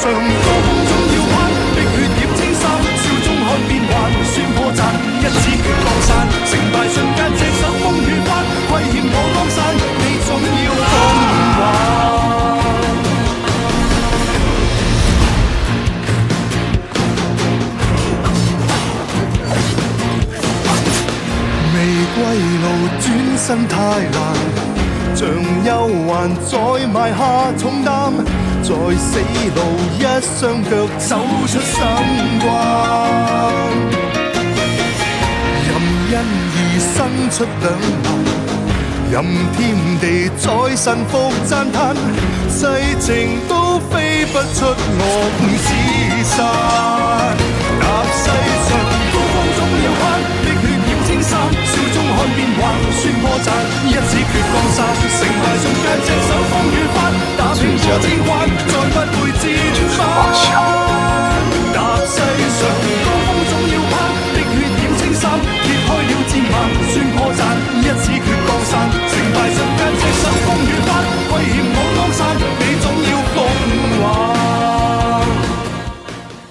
上高空中要攀，的血染青衫，笑中看變幻，算破綻，一次決降散，成敗瞬間隻手風雨翻，虧欠我江山，你總要風還。未歸路轉身太難，像憂患再埋下重擔，在死路一雙腳走出三關，任因而生出兩難，任天地再臣服讚嘆，世情都飛不出我之山。踏世上高峰總要攀，的血染青衫，笑中看變幻，算破綻，一次決降散，成敗瞬間隻手風雨翻，打拼過之關。